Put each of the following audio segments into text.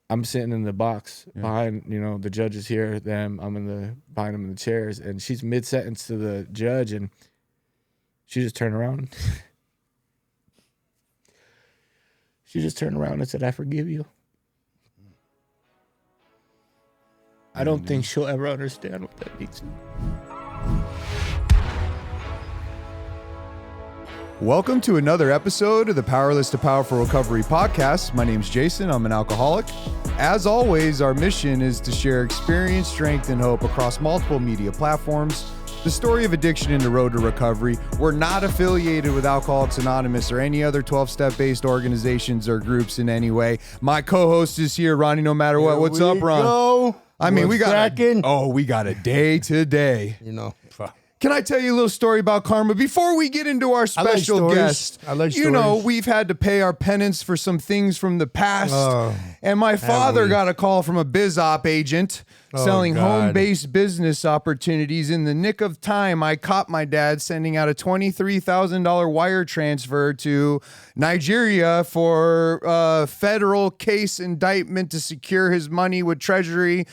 I'm sitting in the box behind, the judges here. Then I'm behind them in the chairs, and she's mid sentence to the judge, and she just turned around. She just turned around and said, "I forgive you." I don't think she'll ever understand what that means. Welcome to another episode of the Powerless to Powerful Recovery podcast. My name's Jason. I'm an alcoholic. As always, our mission is to share experience, strength, and hope across multiple media platforms. The story of addiction and the road to recovery. We're not affiliated with Alcoholics Anonymous or any other 12-step based organizations or groups in any way. My co-host is here, Ronnie, no matter what. What's up, Ron? I mean, we got a day today. Can I tell you a little story about karma before we get into our special guest? I like stories. We've had to pay our penance for some things from the past. And my father got a call from a biz op agent selling home-based business opportunities. In the nick of time, I caught my dad sending out a $23,000 wire transfer to Nigeria for federal case indictment to secure his money with Treasury.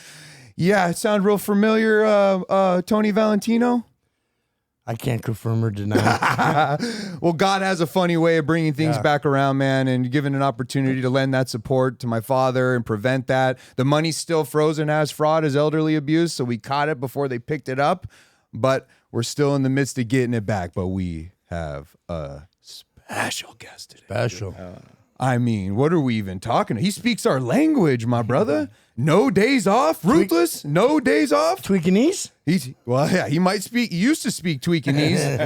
Yeah, it sound real familiar, Tony Valentino? I can't confirm or deny. Well, God has a funny way of bringing things back around, man, and giving an opportunity to lend that support to my father and prevent that. The money's still frozen as fraud, as elderly abuse, so we caught it before they picked it up, but we're still in the midst of getting it back. But we have a special guest today. Special. I mean, what are we even talking? He speaks our language, my brother. No days off, Ruthless No Days Off. Tweakinese? He might speak. He used to speak Tweakinese,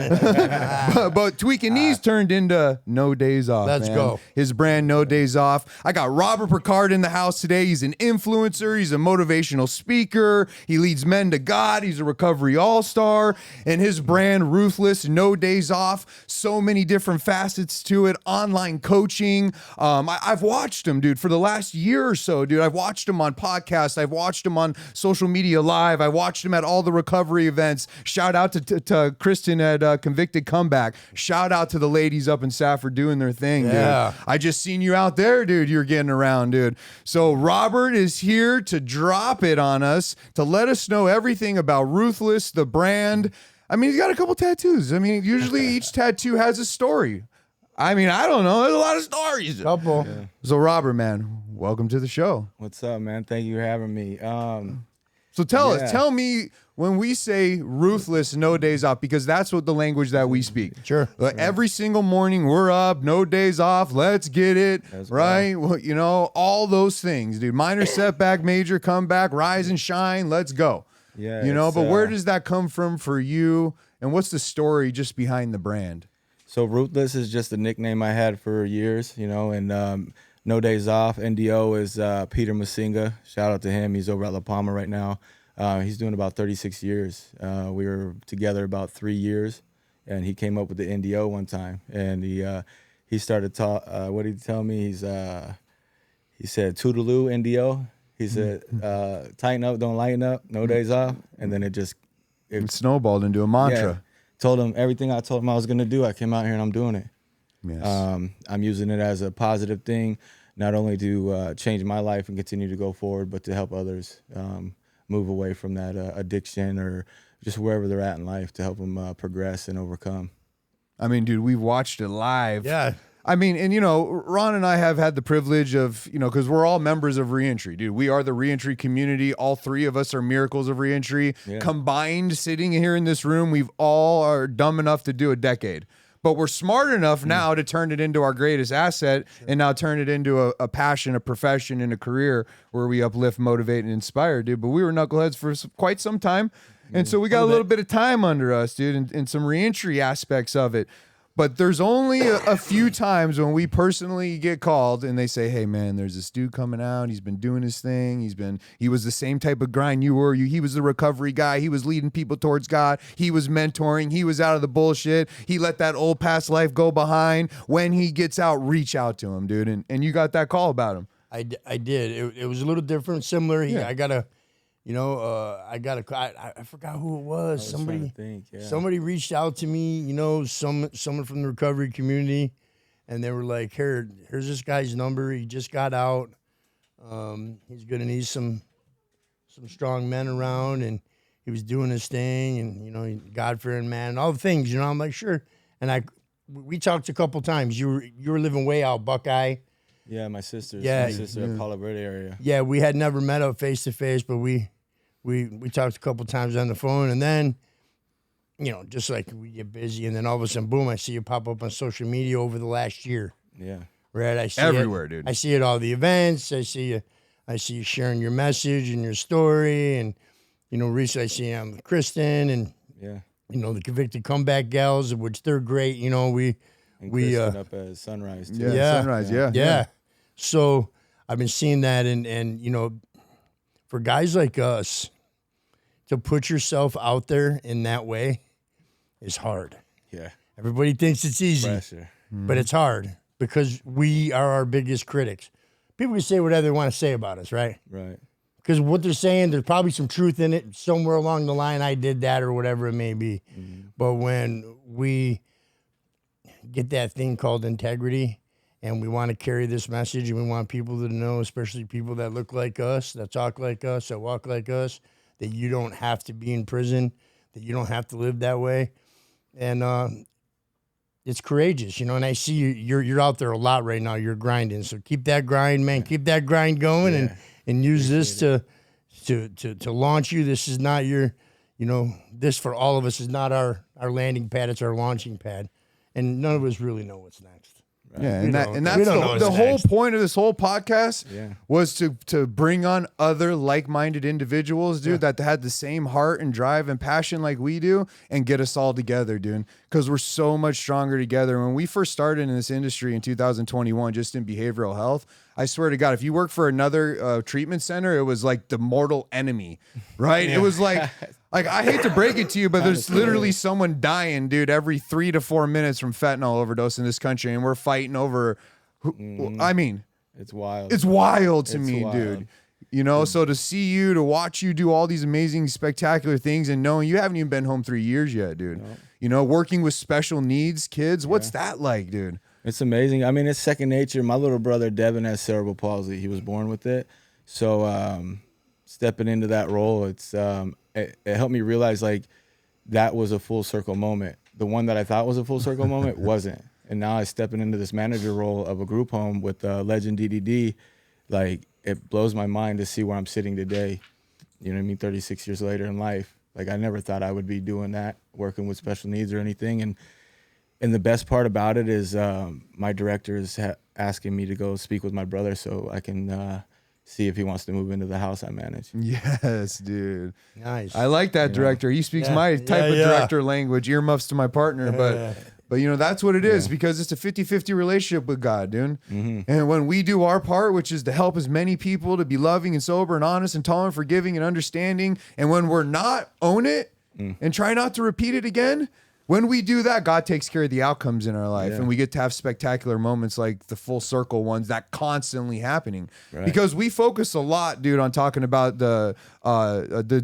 but Tweakinese turned into No Days Off. Let's go. His brand, No Days Off. I got Robert Picard in the house today. He's an influencer. He's a motivational speaker. He leads men to God. He's a recovery all-star. And his brand, Ruthless No Days Off. So many different facets to it. Online coaching. I've watched him, dude, for the last year or so, dude. I've watched him on podcasts. I've watched him on social media live. I watched him at all the recovery events. Shout out to Kristen at Convicted Comeback. Shout out to the ladies up in Safford doing their thing, dude. I just seen you out there, dude. You're getting around, dude. So Robert is here to drop it on us, to let us know everything about Ruthless, the brand. I mean, he's got a couple tattoos. I mean, usually each tattoo has a story. I mean, I don't know. There's a lot of stories. Couple. Yeah. So Robert, man, welcome to the show. What's up, man? Thank you for having me. So tell me when we say Ruthless No Days Off, because that's what the language that we speak. Sure. Every single morning we're up, no days off, let's get it, right? Well, all those things, dude. Minor setback, major comeback, rise and shine, let's go. Yeah. But where does that come from for you? And what's the story just behind the brand? So Ruthless is just a nickname I had for years, and No Days Off. NDO is Peter Masinga. Shout out to him. He's over at La Palma right now. He's doing about 36 years. We were together about 3 years, and he came up with the NDO one time. And he started what did he tell me? He said, Toodaloo NDO. He said, tighten up, don't lighten up, no days off. And then it snowballed into a mantra. Yeah, told him everything I told him I was going to do. I came out here and I'm doing it. Yes. I'm using it as a positive thing, not only to change my life and continue to go forward, but to help others move away from that addiction or just wherever they're at in life, to help them progress and overcome. I mean, dude, we've watched it live. Yeah. I mean, and Ron and I have had the privilege of, because we're all members of Reentry, dude. We are the Reentry community. All three of us are miracles of Reentry. Yeah. Combined, sitting here in this room, we've all are dumb enough to do a decade. But we're smart enough now to turn it into our greatest asset and now turn it into a passion, a profession, and a career where we uplift, motivate, and inspire, dude. But we were knuckleheads for quite some time. And so we got a little bit of time under us, dude, and some reentry aspects of it. But there's only a few times when we personally get called and they say, hey, man, there's this dude coming out. He's been doing his thing. He was the same type of grind you were. He was the recovery guy. He was leading people towards God. He was mentoring. He was out of the bullshit. He let that old past life go behind. When he gets out, reach out to him, dude. And you got that call about him. I did. It was a little different, similar. I forgot who it was. Somebody reached out to me, someone from the recovery community, and they were like, here's this guy's number. He just got out. He's going to need some strong men around, and he was doing his thing, and, you know, God-fearing man, and all the things, you know. I'm like, sure. And we talked a couple times. You were living way out, Buckeye. Yeah, my sister Yeah. at Palo Verde area. Yeah, we had never met up face-to-face, but we talked a couple times on the phone, and then, you know, just like we get busy, and then all of a sudden, boom, I see you pop up on social media over the last year. Yeah. Right? I see Everywhere, it. dude. I see it all the events. I see you sharing your message and your story, and, you know, recently I see you on with Kristen, and, Yeah. you know, the Convicted Comeback Gals, which they're great. You know, we up at Sunrise too. Yeah, Sunrise, yeah. So I've been seeing that, and you know, for guys like us to put yourself out there in that way is hard. Yeah. Everybody thinks it's easy, Pressure. but it's hard because we are our biggest critics. People can say whatever they want to say about us, right? Right. Because what they're saying, there's probably some truth in it. Somewhere along the line, I did that or whatever it may be. Mm-hmm. But when we get that thing called integrity, and we want to carry this message, and we want people to know, especially people that look like us, that talk like us, that walk like us, that you don't have to be in prison, that you don't have to live that way. And it's courageous, you know, and I see you're out there a lot right now. You're grinding. So keep that grind, man. Keep that grind going, and use this to launch you. This is not your, you know, this for all of us is not our landing pad. It's our launching pad. And none of us really know what's next. Right. Yeah, and that's the whole next. point of this whole podcast was to bring on other like-minded individuals, dude, that had the same heart and drive and passion like we do, and get us all together, dude, because we're so much stronger together. When we first started in this industry in 2021, just in behavioral health, I swear to God, if you work for another treatment center, it was like the mortal enemy, right? It was like I hate to break it to you, but there's literally someone dying, dude, every 3 to 4 minutes from fentanyl overdose in this country, and we're fighting over. I mean, it's wild. It's wild to me, dude. You know, so to see you, to watch you do all these amazing, spectacular things, and knowing you haven't even been home 3 years yet, dude. No. You know, working with special needs kids, what's that like, dude? It's amazing. I mean, it's second nature. My little brother Devin has cerebral palsy. He was born with it. So stepping into that role, it helped me realize like that was a full circle moment. The one that I thought was a full circle moment wasn't. And now I stepping into this manager role of a group home with Legend DDD. Like, it blows my mind to see where I'm sitting today. You know what I mean? 36 years later in life. Like, I never thought I would be doing that, working with special needs or anything. And the best part about it is my director is asking me to go speak with my brother so I can see if he wants to move into the house I manage. Yes, dude. Nice. I like that director. He speaks my type of director language, earmuffs to my partner, but you know, that's what it is because it's a 50-50 relationship with God, dude. Mm-hmm. And when we do our part, which is to help as many people to be loving and sober and honest and tolerant, forgiving and understanding, and when we're not, own it and try not to repeat it again. When we do that, God takes care of the outcomes in our life, and we get to have spectacular moments like the full circle ones that constantly happening. Right. Because we focus a lot, dude, on talking about the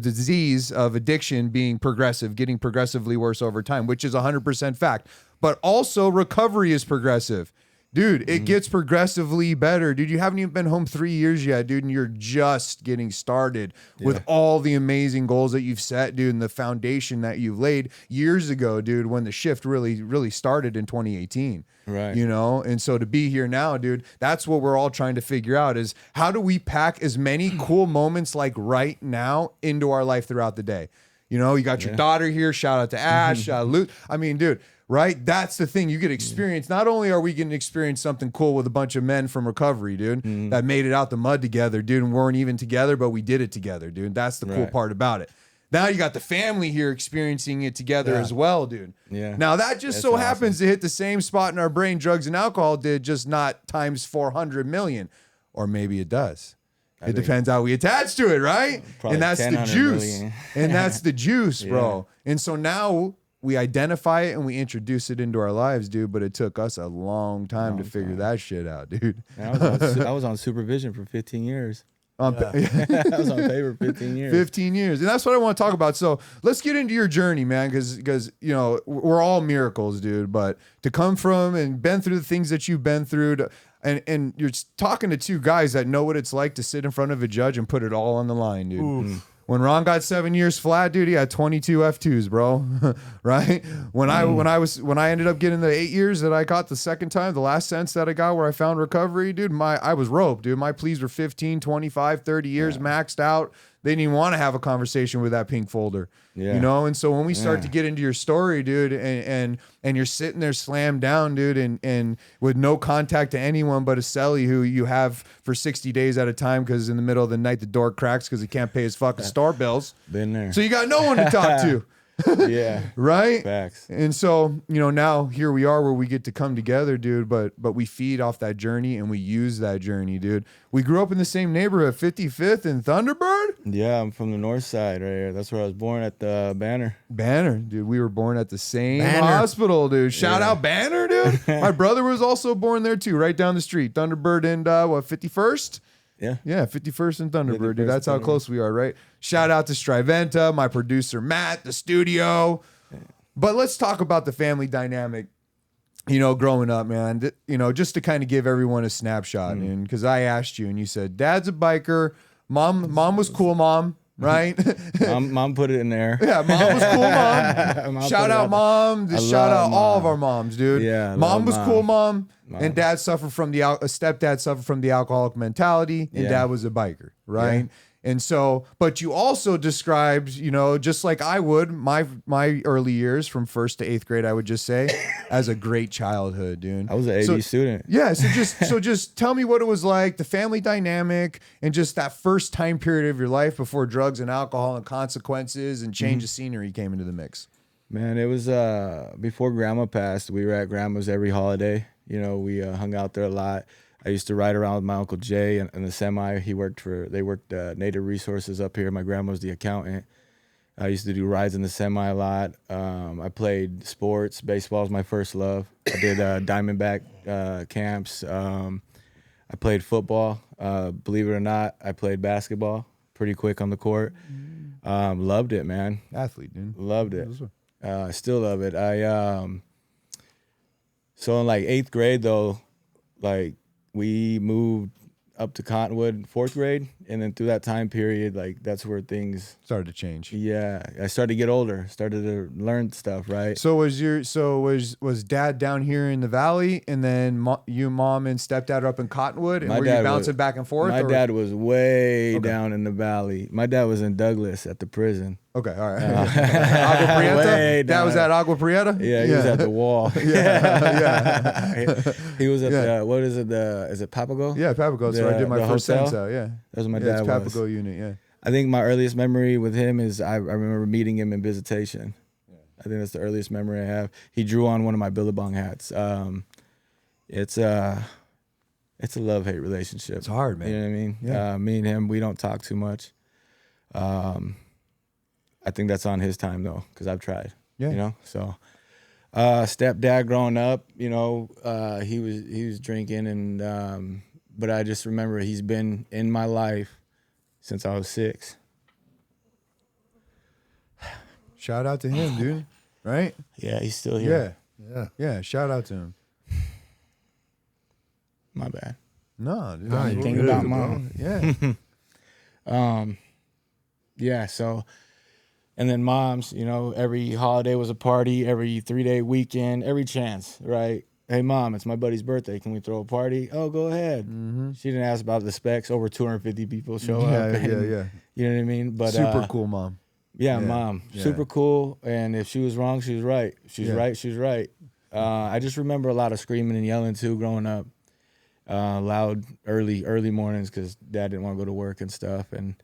disease of addiction being progressive, getting progressively worse over time, which is 100% fact. But also recovery is progressive. Dude, it gets progressively better. Dude, you haven't even been home 3 years yet, dude, and you're just getting started with all the amazing goals that you've set, dude, and the foundation that you've laid years ago, dude, when the shift really started in 2018. Right. You know, and so to be here now, dude, that's what we're all trying to figure out is how do we pack as many cool moments like right now into our life throughout the day? You know, you got your daughter here. Shout out to Ash. Shout out Luke. I mean, dude. Right? That's the thing. You get experience. Not only are we getting to experience something cool with a bunch of men from recovery, dude, that made it out the mud together, dude, and weren't even together, but we did it together, dude. That's the cool part about it. Now you got the family here experiencing it together as well, dude. Yeah. Now that just so happens to hit the same spot in our brain drugs and alcohol did, just not times 400 million. Or maybe it does. It depends how we attach to it, right? And that's the juice. And that's the juice, bro. And so now we identify it and we introduce it into our lives, dude. But it took us a long time to figure that shit out, dude. I was on supervision for 15 years. I was on paper 15 years. 15 years. And that's what I want to talk about. So let's get into your journey, man, because you know, we're all miracles, dude. But to come from and been through the things that you've been through, and you're talking to two guys that know what it's like to sit in front of a judge and put it all on the line, dude. When Ron got 7 years flat, dude, he had 22 F2s, bro. Right? When I ended up getting the 8 years that I got the second time, the last sentence that I got where I found recovery, dude, I was roped, dude. My pleas were 15, 25, 30 years maxed out. They didn't even want to have a conversation with that pink folder. Yeah. You know, and so when we start to get into your story, dude, and you're sitting there slammed down, dude, and with no contact to anyone but a cellie who you have for 60 days at a time because in the middle of the night the door cracks because he can't pay his fucking store bills. Been there. So you got no one to talk to. Yeah. Right? Facts. And so, you know, now here we are where we get to come together, dude, but we feed off that journey and we use that journey, dude. We grew up in the same neighborhood, 55th and Thunderbird. Yeah, I'm from the north side right here. That's where I was born at the Banner. Banner, dude. We were born at the same Banner. hospital, dude. Shout out Banner, dude. My brother was also born there too, right down the street. Thunderbird and 51st? Yeah. Yeah, 51st and Thunderbird, dude. 51st That's how Thunderbird. close we are, right? Shout out to Striventa, my producer Matt, the studio. But let's talk about the family dynamic, you know, growing up, man. You know, just to kind of give everyone a snapshot. And because I asked you and you said, Dad's a biker. Mom was cool, mom. Right? Mom put it in there. Yeah, mom was cool, mom. Mom Shout put it out, out mom. Just shout out love all of Mom. our moms, dude. Yeah, mom love was Mom. cool, mom. And dad suffered from stepdad suffered from the alcoholic mentality, and Yeah. dad was a biker, right? And so, but you also described, you know, just like I would, my early years from 1st to 8th grade, I would just say, as a great childhood, dude. I was an AD student. Yeah, so just tell me what it was like, the family dynamic, and just that first time period of your life before drugs and alcohol and consequences and change of scenery came into the mix. Man, it was before Grandma passed. We were at Grandma's every holiday. You know, we hung out there a lot. I used to ride around with my Uncle Jay in the semi. They worked Native Resources up here. My grandma was the accountant. I used to do rides in the semi a lot. I played sports. Baseball was my first love. I did Diamondback camps. I played football. Believe it or not, I played basketball pretty quick on the court. Loved it, man. Athlete, dude. Loved it. I still love it. So in like 8th grade though, like we moved up to Cottonwood 4th grade, and then through that time period, like that's where things Started to change. Yeah, I started to get older, started to learn stuff, right? So was dad down here in the valley, and then you, mom, and stepdad are up in Cottonwood, and My were you dad bouncing was- back and forth? My or- dad was way down in the valley. My dad was in Douglas at the prison. Okay, all right. Agua Prieta? Way Dad was down. at Agua Prieta? Yeah, he was at the wall. yeah. He was at Yeah. the, what is it? Is it Papago? Yeah, Papago. That's where I did my The first hotel? sentence out. Yeah. That's what my Yeah, dad it's was. Papago unit, yeah. I think my earliest memory with him is I remember meeting him in visitation. I think that's the earliest memory I have. He drew on one of my Billabong hats. It's a love-hate relationship. It's hard, man. You know what I mean? Yeah. Me and him, we don't talk too much. I think that's on his time though, because I've tried. Yeah. You know, so stepdad growing up, you know, he was drinking and but I just remember he's been in my life since I was 6. Shout out to him, dude. Right? Yeah, he's still here. Yeah. Yeah. Shout out to him. My bad. No, dude. Nah, that's you're Think good, about bro. mom. Yeah. Yeah, so and then moms, you know, every holiday was a party, every 3-day weekend, every chance, right? Hey mom, it's my buddy's birthday. Can we throw a party? Oh, go ahead. She didn't ask about the specs. Over 250 people show up. Yeah. You know what I mean? But Super cool, mom. Yeah, Yeah, mom, yeah. super cool. And if she was wrong, she was right. If she's Yeah. right, she's right. I just remember a lot of screaming and yelling too growing up. Loud early mornings because dad didn't want to go to work and stuff. And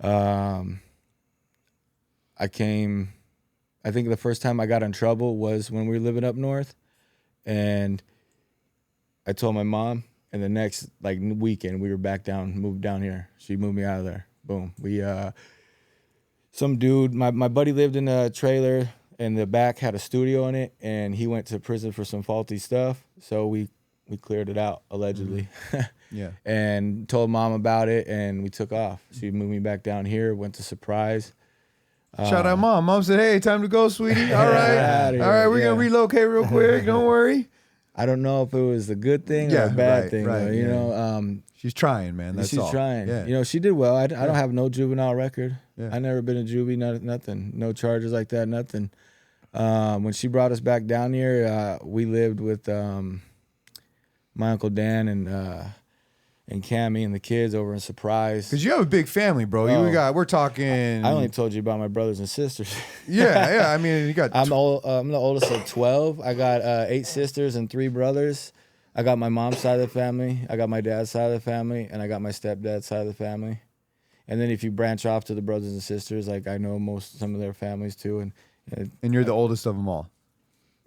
I think the first time I got in trouble was when we were living up north, and I told my mom, and the next like weekend we were moved down here. She moved me out of there. Boom. We some dude, my buddy lived in a trailer, and the back had a studio in it, and he went to prison for some faulty stuff. So we cleared it out allegedly. Yeah. And told mom about it, and we took off. She moved me back down here, went to Surprise. Shout out, mom. Mom said, "Hey, time to go, sweetie." All right, Outta all right. here, We're gonna yeah. relocate real quick. Don't worry. I don't know if it was a good thing or Yeah, a bad right, thing. right, Though, you yeah. know, She's trying, man. That's she's all. trying. Yeah. You know, she did well. I don't have no juvenile record. Yeah. I never been a juvie, nothing. No charges like that, nothing. When she brought us back down here, we lived with my Uncle Dan and Cammy and the kids over in Surprise. Because you have a big family, bro. We're talking. I only told you about my brothers and sisters. yeah. I mean, you got. I'm the oldest of 12. I got 8 sisters and 3 brothers. I got my mom's side of the family. I got my dad's side of the family, and I got my stepdad's side of the family. And then if you branch off to the brothers and sisters, like I know some of their families too, and you're the oldest of them all.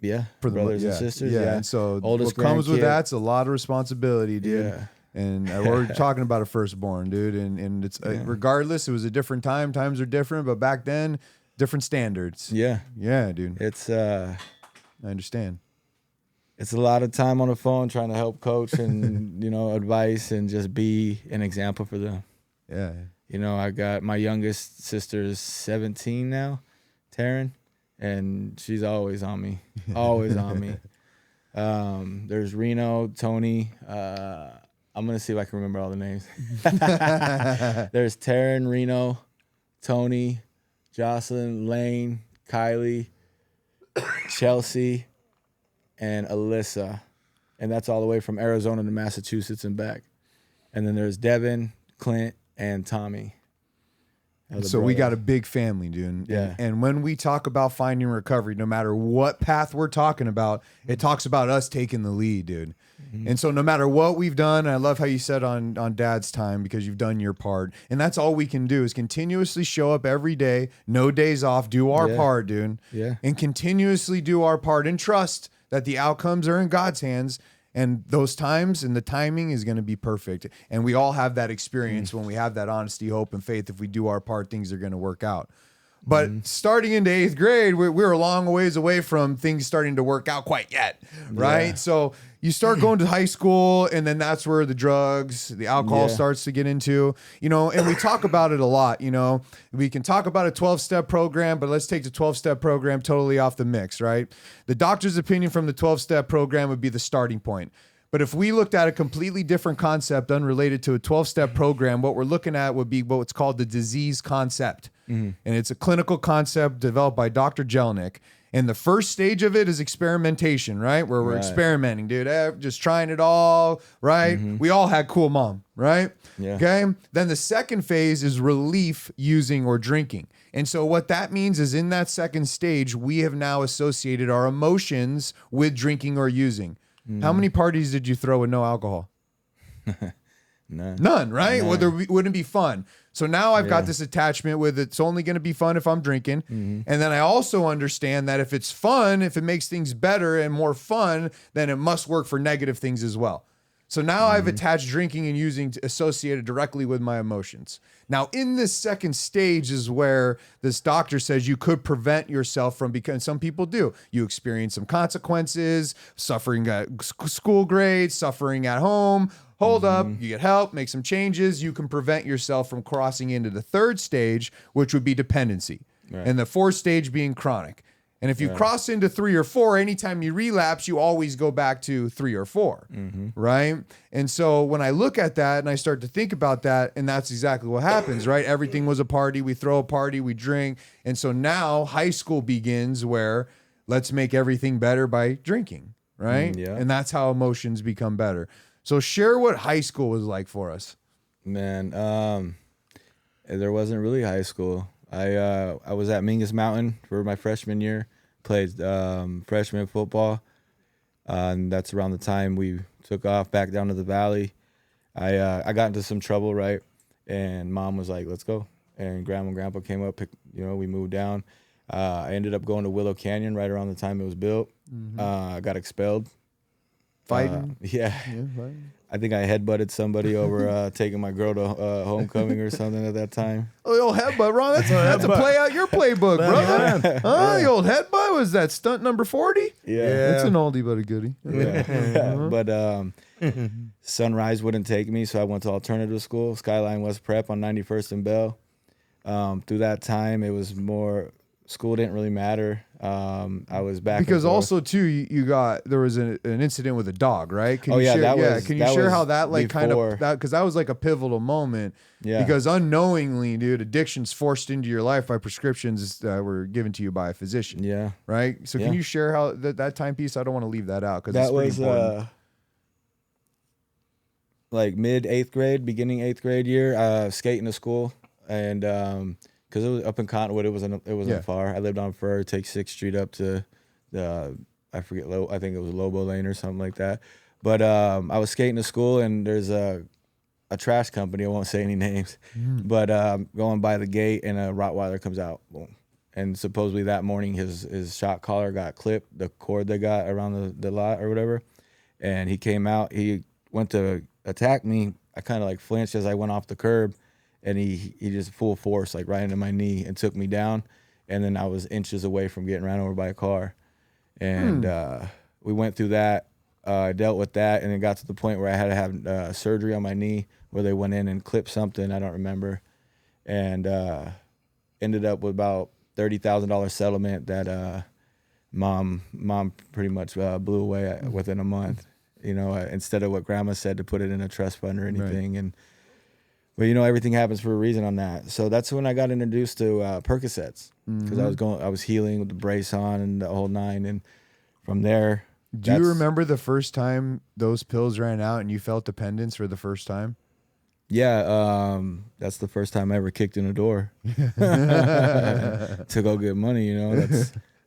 Yeah, For the brothers and sisters. Yeah, And so oldest what comes with grandkid. that's a lot of responsibility, dude. Yeah. And we're talking about a firstborn, dude. And it's regardless, it was a different time. Times are different, but back then, different standards. Yeah, Yeah, dude. it's I understand. It's a lot of time on the phone trying to help coach and advice and just be an example for them. Yeah. You know, I got my youngest sister is 17 now, Taryn, and she's always on me, always on me. There's Reno, Tony. I'm gonna see if I can remember all the names. There's Taryn, Reno, Tony, Jocelyn, Lane, Kylie, Chelsea, and Alyssa, and that's all the way from Arizona to Massachusetts and back. And then there's Devin, Clint, and Tommy. So we got a big family, dude. Yeah. And when we talk about finding recovery, no matter what path we're talking about, it talks about us taking the lead, dude. Mm-hmm. And so no matter what we've done, I love how you said on Dad's time, because you've done your part. And that's all we can do is continuously show up every day, no days off, do our part, dude. Yeah. And continuously do our part and trust that the outcomes are in God's hands. And those times and the timing is going to be perfect. And we all have that experience when we have that honesty, hope, and faith. If we do our part, things are going to work out. But starting into 8th grade, we're a long ways away from things starting to work out quite yet, right? Yeah. So you start going to high school, and then that's where the drugs, the alcohol starts to get into, and we talk about it a lot, We can talk about a 12-step program, but let's take the 12-step program totally off the mix, right? The doctor's opinion from the 12-step program would be the starting point. But if we looked at a completely different concept unrelated to a 12-step program, what we're looking at would be what's called the disease concept. Mm-hmm. And it's a clinical concept developed by Dr. Jelnick. And the first stage of it is experimentation, right? Where we're experimenting, dude. Just trying it all, right? Mm-hmm. We all had cool mom, right? Yeah. Okay. Then the second phase is relief using or drinking. And so what that means is in that second stage, we have now associated our emotions with drinking or using. How many parties did you throw with no alcohol? None, right? None. Well, there wouldn't be fun. So now I've got this attachment with it's only going to be fun if I'm drinking. Mm-hmm. And then I also understand that if it's fun, if it makes things better and more fun, then it must work for negative things as well. So now I've attached drinking and using associated directly with my emotions. Now, in this second stage is where this doctor says you could prevent yourself from, because some people do. You experience some consequences, suffering at school grades, suffering at home. Hold up, you get help, make some changes. You can prevent yourself from crossing into the third stage, which would be dependency. Right. And the fourth stage being chronic. And if you cross into 3 or 4, anytime you relapse, you always go back to 3 or 4, right? And so when I look at that and I start to think about that, and that's exactly what happens, right? Everything was a party. We throw a party, we drink. And so now high school begins where let's make everything better by drinking, right? And that's how emotions become better. So share what high school was like for us. Man, there wasn't really high school. I was at Mingus Mountain for my freshman year, played freshman football, and that's around the time we took off back down to the valley. I got into some trouble, right? And mom was like, let's go. And grandma and grandpa came up, we moved down. I ended up going to Willow Canyon right around the time it was built. I got expelled. Fighting? Yeah. Fighting. I think I headbutted somebody over taking my girl to homecoming or something at that time. Oh, the old headbutt, Ron. That's a play out your playbook, brother. The old headbutt was that stunt number 40? Yeah. That's an oldie but a goodie. Yeah. But Sunrise wouldn't take me, so I went to alternative school, Skyline West Prep on 91st and Bell. Through that time, it was more School didn't really matter. I was back and Because forth. also too, there was an incident with a dog, right? Can Oh, you yeah, share, can you share was how that like kind before. of that, because that was like a pivotal moment. Yeah. Because unknowingly, dude, addiction's forced into your life by prescriptions that were given to you by a physician. Yeah. Right. So Yeah. can you share how that timepiece? I don't want to leave that out because it's That pretty was important. like mid 8th grade, beginning 8th grade year, skating to school, and because it was up in Cottonwood, it wasn't far. I lived on Fur, take 6th Street up to the I think it was Lobo Lane or something like that. But I was skating to school, and there's a trash company. I won't say any names, but going by the gate, and a Rottweiler comes out, boom. And supposedly that morning, his shot collar got clipped, the cord they got around the lot or whatever, and he came out. He went to attack me. I kind of like flinched as I went off the curb, and he just full force like right into my knee and took me down. And then I was inches away from getting ran over by a car, and we went through that. Dealt with that, and it got to the point where I had to have surgery on my knee, where they went in and clipped something I don't remember, and ended up with about $30,000 settlement that mom pretty much blew away within a month. Instead of what grandma said to put it in a trust fund or anything. Right. But everything happens for a reason on that. So that's when I got introduced to Percocets, because I was healing with the brace on and the whole nine, and from there. Do you remember the first time those pills ran out and you felt dependence for the first time? Yeah, that's the first time I ever kicked in a door to go get money.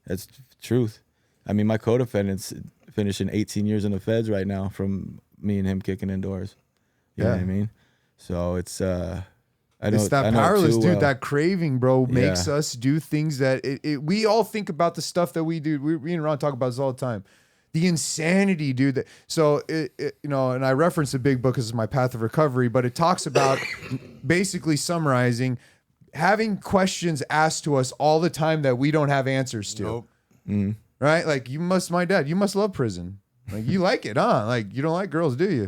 That's truth. I mean, my co-defendant's finishing 18 years in the feds right now from me and him kicking in doors. You know what I mean? So it's it's that powerless, dude. That craving, bro, makes us do things that we all think about the stuff that we do. Me and Ron talk about this all the time. The insanity, dude. So, and I reference a big book because it's my path of recovery, but it talks about basically summarizing having questions asked to us all the time that we don't have answers to. Nope. Mm-hmm. Right? Like, you must love prison. Like, you like it, huh? Like, you don't like girls, do you?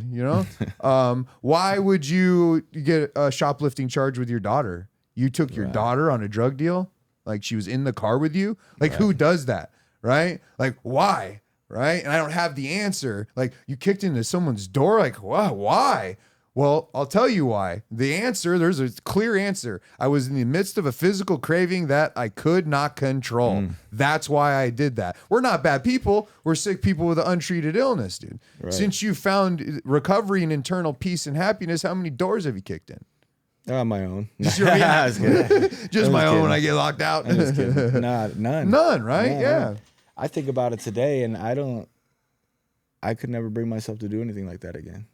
Why would you get a shoplifting charge with your daughter? You took your daughter on a drug deal? Like, she was in the car with you? Like, who does that? Right? Like, why? Right? And I don't have the answer. Like, you kicked into someone's door. Like, wow, why? Well, I'll tell you why. The answer, there's a clear answer. I was in the midst of a physical craving that I could not control. That's why I did that. We're not bad people. We're sick people with an untreated illness, dude. Right. Since you found recovery and internal peace and happiness, how many doors have you kicked in? My own. Just my own when I get locked out. I'm just kidding. None. None, right? Yeah. I think about it today, and I could never bring myself to do anything like that again.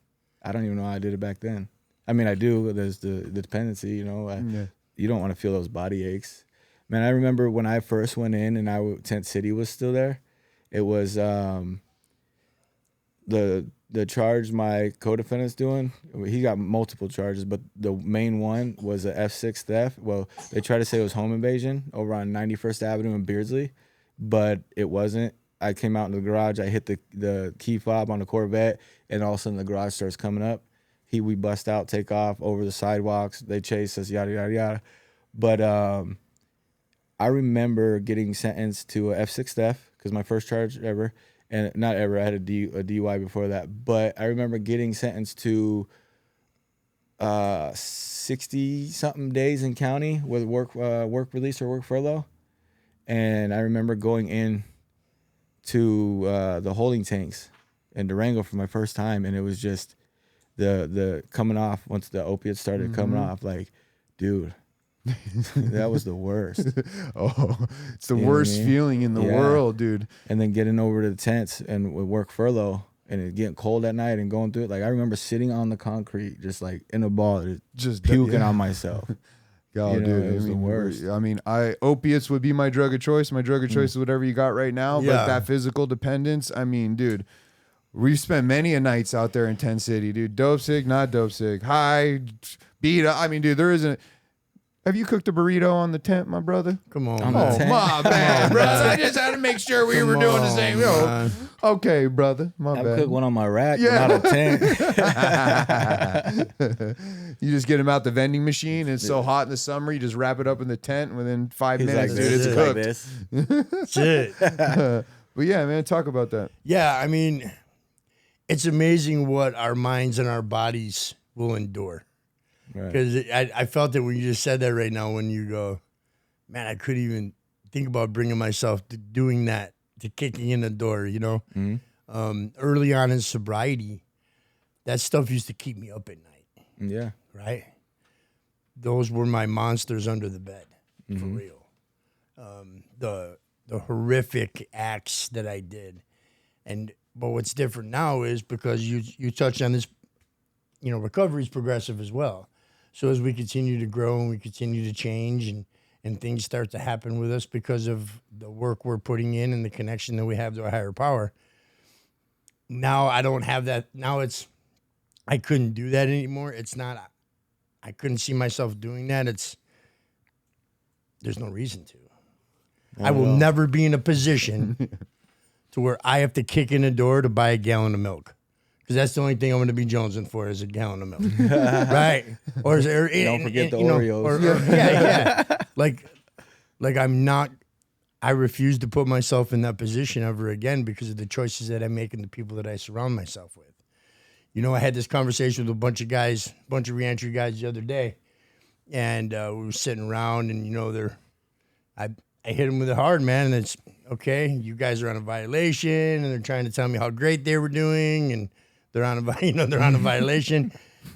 I don't even know how I did it back then. I mean, I do. There's the dependency, you don't want to feel those body aches. Man, I remember when I first went in and Tent City was still there. It was the charge my co-defendant's doing. He got multiple charges, but the main one was a F6 theft. Well, they tried to say it was home invasion over on 91st Avenue in Beardsley, but it wasn't. I came out in the garage. I hit the key fob on the Corvette, and all of a sudden the garage starts coming up. We bust out, take off over the sidewalks. They chase us, yada, yada, yada. But I remember getting sentenced to a F6 theft, because my first charge ever, and not ever, I had a DUI before that. But I remember getting sentenced to 60-something days in county with work release or work furlough. And I remember going in to the holding tanks in Durango for my first time, and it was just the coming off once the opiates started coming off. Like, dude, that was the worst. It's the worst feeling in the world, dude. And then getting over to the tents and with work furlough and it getting cold at night and going through it. Like, I remember sitting on the concrete just like in a ball, just puking on myself. Dude, it was the worst. I mean, opiates would be my drug of choice. My drug of choice is whatever you got right now. Yeah. But that physical dependence, I mean, dude, we've spent many a nights out there in Tent City, dude. Dope sick, not dope sick, high, beat up. I mean, dude, there isn't. Have you cooked a burrito on the tent, my brother? Come on, On the man. tent? My bad, brother. I just had to make sure we were doing the same. Man. Okay, brother. My I've bad. cooked one on my rack, Yeah. but not a tent. You just get him out the vending machine. It's so hot in the summer. You just wrap it up in the tent. And within 5 He's minutes, like dude, this, it's like cooked. this. That's it. But yeah, man, talk about that. Yeah, I mean, it's amazing what our minds and our bodies will endure. Right. Because I felt it when you just said that right now. When you go, man, I couldn't even think about bringing myself to doing that, to kicking in the door. You know, early on in sobriety, that stuff used to keep me up at night. Yeah. Right? Those were my monsters under the bed, for real. The horrific acts that I did, but what's different now is because you touched on this, you know, recovery is progressive as well. So as we continue to grow and we continue to change and things start to happen with us because of the work we're putting in and the connection that we have to a higher power. Now I don't have that. Now I couldn't do that anymore. It's not, I couldn't see myself doing that. There's no reason to. I will never be in a position to where I have to kick in the door to buy a gallon of milk. Because that's the only thing I'm going to be jonesing for is a gallon of milk. Right? Or Don't forget the you know, Oreos. yeah. Like I refuse to put myself in that position ever again because of the choices that I make and the people that I surround myself with. You know, I had this conversation with a bunch of reentry guys the other day. And we were sitting around and, you know, I hit them with it hard, man. And it's, okay, you guys are on a violation. And they're trying to tell me how great they were doing. And they're on a violation.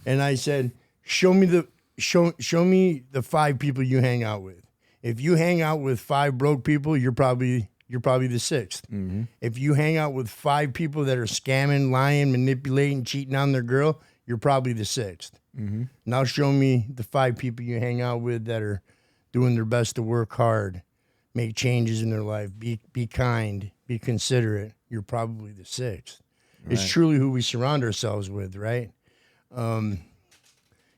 And I said, show me the 5 people you hang out with. If you hang out with 5 broke people, you're probably the 6th. Mm-hmm. If you hang out with 5 people that are scamming, lying, manipulating, cheating on their girl, you're probably the 6th. Mm-hmm. Now show me the 5 people you hang out with that are doing their best to work hard, make changes in their life, be kind, be considerate. You're probably the 6th. Right. It's truly who we surround ourselves with, right?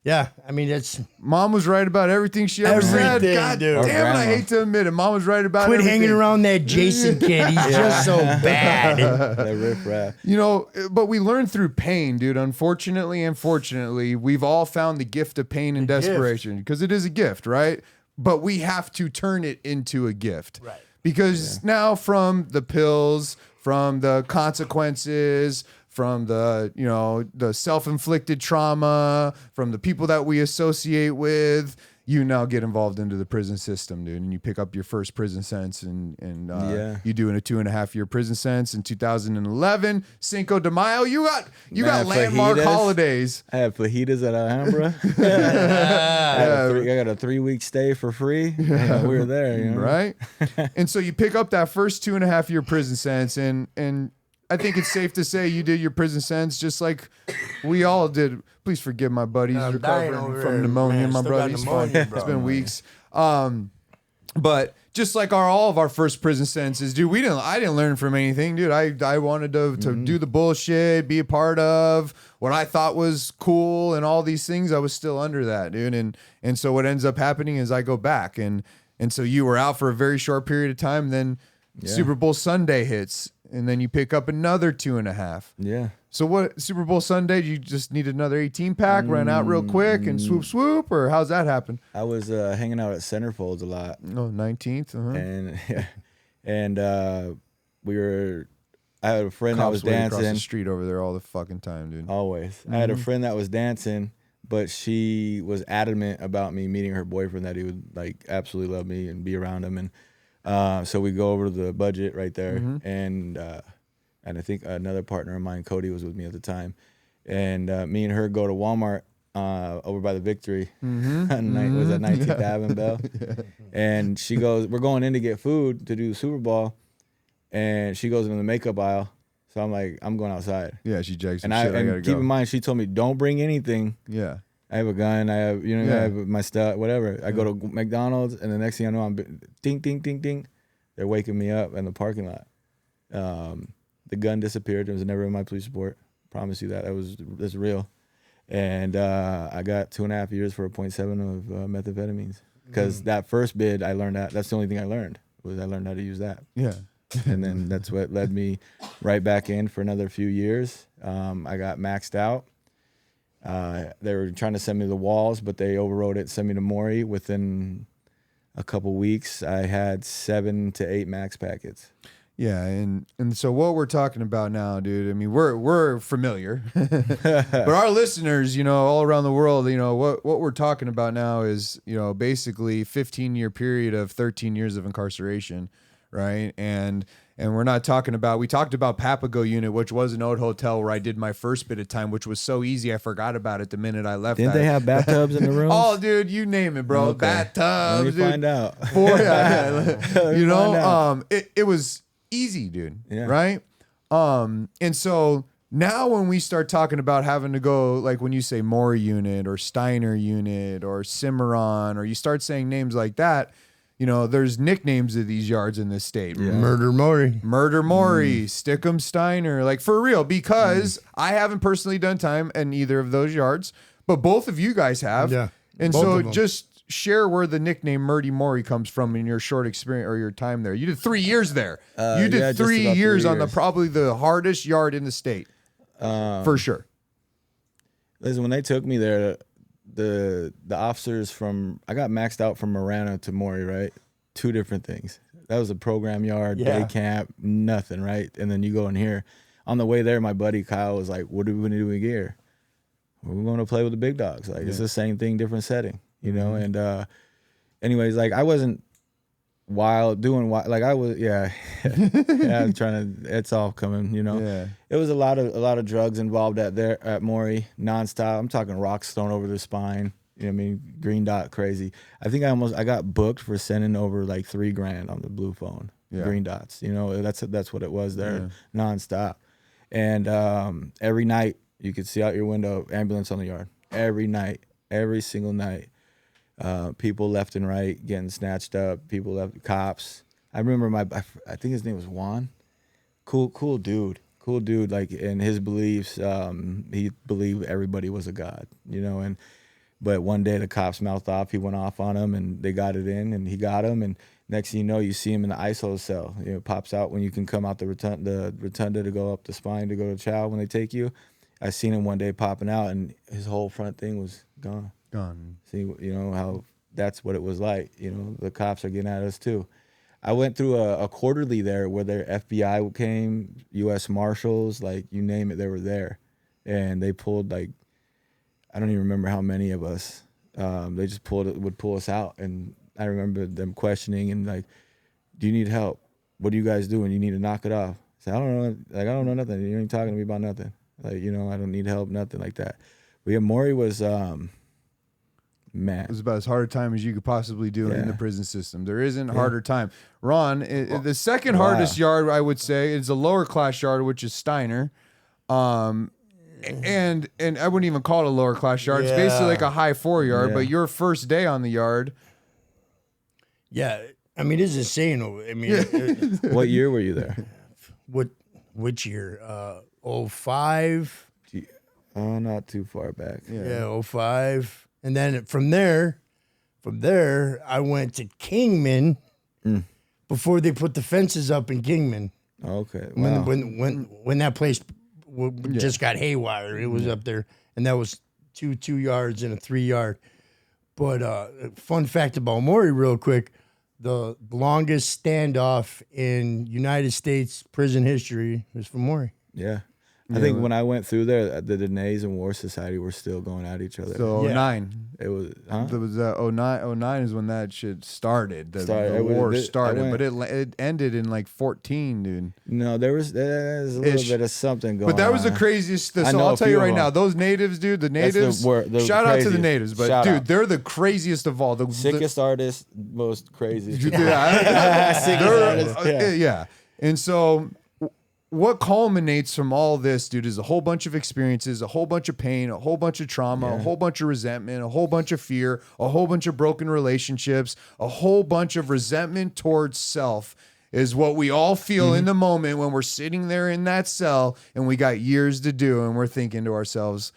Yeah, I mean, it's... Mom was right about everything she ever said. God dude. damn it, I hate to admit it. Mom was right about Quit everything. hanging around that Jason kid. He's just so bad. That riff-raff. You know, but we learn through pain, dude. Unfortunately and fortunately, we've all found the gift of pain and desperation because it is a gift, right? But we have to turn it into a gift. Right. Because now from the pills, from the consequences, from the, you know, the self-inflicted trauma, from the people that we associate with, you now get involved into the prison system, dude, and you pick up your first prison sentence, and you do in a 2.5-year prison sentence in 2011. Cinco de Mayo, you got landmark holidays. I had fajitas at Alhambra. I got a 3-week stay for free. Yeah, we were there, you know? Right? And so you pick up that first 2.5-year prison sentence, and I think it's safe to say you did your prison sentence just like we all did. Please forgive my buddy. He's recovering from pneumonia, my brother. He's fine. It's been weeks. But just like all of our first prison sentences, dude, I didn't learn from anything, dude. I wanted to do the bullshit, be a part of what I thought was cool and all these things. I was still under that, dude. And so what ends up happening is I go back and so you were out for a very short period of time. Then Super Bowl Sunday hits. And then you pick up another 2.5. Yeah. So what, Super Bowl Sunday, you just need another 18-pack, run out real quick and swoop, or how's that happen? I was hanging out at Centerfolds a lot. Oh, 19th. And I had a friend that was dancing. Across the street over there all the fucking time, dude. Always. I had a friend that was dancing, but she was adamant about me meeting her boyfriend, that he would like absolutely love me and be around him. And so we go over to the budget right there, and I think another partner of mine, Cody, was with me at the time, and me and her go to Walmart over by the Victory. Was at 19th Ave in Bell, and she goes, "We're going in to get food to do the Super Bowl," and she goes into the makeup aisle. So I'm like, "I'm going outside." Yeah, she jags some and shit. I gotta keep go. in mind, she told me, "Don't bring anything." Yeah. I have a gun. I have, I have my stuff, whatever. I go to McDonald's, and the next thing I know, I'm ding, ding, ding, ding. They're waking me up in the parking lot. The gun disappeared. It was never in my police report. Promise you that. That's real. And I got 2.5 years for a 0.7 of methamphetamines. because that first bid I learned that's the only thing I learned how to use that. Yeah. And then that's what led me right back in for another few years. I got maxed out. They were trying to send me to the walls, but they overrode it, sent me to Maury. Within a couple weeks, I had 7 to 8 max packets. Yeah, and so what we're talking about now, dude, I mean, we're familiar. But our listeners, you know, all around the world, you know, what we're talking about now is, you know, basically 15-year period of 13 years of incarceration, right? And we're not talking about, we talked about Papago unit, which was an old hotel where I did my first bit of time, which was so easy I forgot about it the minute I left. Didn't they have bathtubs in the rooms? Oh, dude, you name it, bro. Okay. Bathtubs. Let me find out. You know, it was easy, dude. Yeah. Right? And so now when we start talking about having to go, like when you say Maury unit or Steiner unit or Cimarron, or you start saying names like that, you know, there's nicknames of these yards in this state. Yeah. Murder Maury. Murder Maury, Stickum Steiner, like for real, because I haven't personally done time in either of those yards, but both of you guys have. Yeah. And both so of them. just share where the nickname Murdy Maury comes from in your short experience or your time there. You did 3 years there. You did yeah, just 3 about 3 years on the years. probably the hardest yard in the state. For sure. Listen, when they took me there, the officers I got maxed out from Marana to Maury, right? 2 different things. That was a program yard, day camp, nothing, right? And then you go in here. On the way there, my buddy Kyle was like, "What are we going to do in here? We're going to play with the big dogs. Like it's the same thing, different setting, you know." And anyways, like I wasn't doing wild, like I was, yeah, I'm trying to. It's all coming, you know. Yeah. It was a lot of drugs involved at Maury, nonstop. I'm talking rocks thrown over the spine. You know what I mean? Green dot crazy. I think I got booked for sending over like $3,000 on the blue phone. Yeah. Green dots. You know, that's what it was there, nonstop. And every night you could see out your window, ambulance on the yard. Every night, every single night. People left and right getting snatched up. People left, cops. I remember I think his name was Juan. Cool dude. Cool dude. Like in his beliefs, he believed everybody was a god. You know, but one day the cops mouthed off. He went off on him, and they got it in, and he got him. And next thing you know, you see him in the ISO cell. You know, pops out when you can come out the rotunda to go up the spine to go to chow when they take you. I seen him one day popping out, and his whole front thing was gone. See, you know how that's what it was like. You know, the cops are getting at us too. I went through a quarterly there where their FBI came, U.S. Marshals, like you name it, they were there, and they pulled like, I don't even remember how many of us. They just would pull us out, and I remember them questioning and like, "Do you need help? What are you guys doing? You need to knock it off." I said, "I don't know. Like, I don't know nothing. You ain't talking to me about nothing. Like, you know, I don't need help, nothing like that." But yeah, Maury was, man. It was about as hard a time as you could possibly do in the prison system. There isn't a harder time. Ron, the second hardest yard, I would say, is a lower class yard, which is Steiner. And I wouldn't even call it a lower class yard. It's basically like a high 4 yard, Yeah. but your first day on the yard. Yeah, I mean, it's insane. I mean, What year were you there? which year? 05? Oh, not too far back. Yeah, 05. And then from there, I went to Kingman before they put the fences up in Kingman. Okay. Wow. When that place just got haywire, it was up there, and that was two yards and a 3 yard. But fun fact about Maury, real quick: the longest standoff in United States prison history was from Maury. Yeah. I think when I went through there, the Denays and War Society were still going at each other. So 09. It was, huh? There was 09 is when that shit started. The It war was- started, I but it ended in like 14, dude. No, there's a little bit of something going on. But that was the craziest. So I know I'll a tell you few right of now, them. those natives, dude, the That's natives. the Shout out to the craziest. natives, but Shout dude, out. they're the craziest of all. The Sickest artist, most craziest. Sickest artist, yeah. yeah. And so what culminates from all this, dude, is a whole bunch of experiences, a whole bunch of pain, a whole bunch of trauma, a whole bunch of resentment, a whole bunch of fear, a whole bunch of broken relationships, a whole bunch of resentment towards self is what we all feel in the moment when we're sitting there in that cell and we got years to do and we're thinking to ourselves,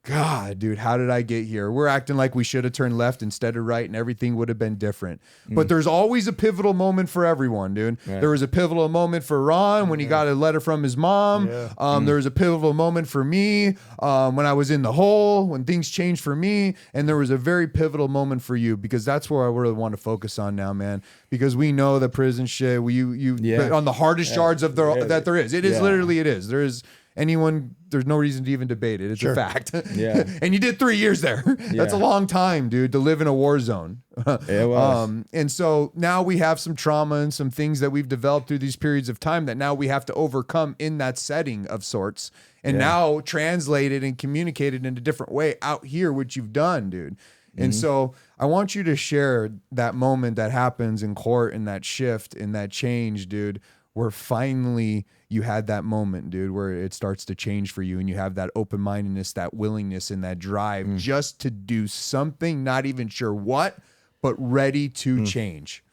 God, dude, how did I get here? We're acting like we should have turned left instead of right and everything would have been different. But there's always a pivotal moment for everyone, dude. Right. There was a pivotal moment for Ron when he got a letter from his mom. Yeah. There was a pivotal moment for me when I was in the hole, when things changed for me. And there was a very pivotal moment for you, because that's where I really want to focus on now, man. Because we know the prison shit, on the hardest yards of that there is. It is literally, it is. There is there's no reason to even debate it. It's a fact. Yeah. And you did 3 years there. That's a long time, dude, to live in a war zone. It was. And so now we have some trauma and some things that we've developed through these periods of time that now we have to overcome in that setting of sorts, and now translate it and communicate it in a different way out here, which you've done, dude. And so I want you to share that moment that happens in court and that shift and that change, dude, where finally you had that moment, dude, where it starts to change for you and you have that open-mindedness, that willingness, and that drive just to do something, not even sure what, but ready to change.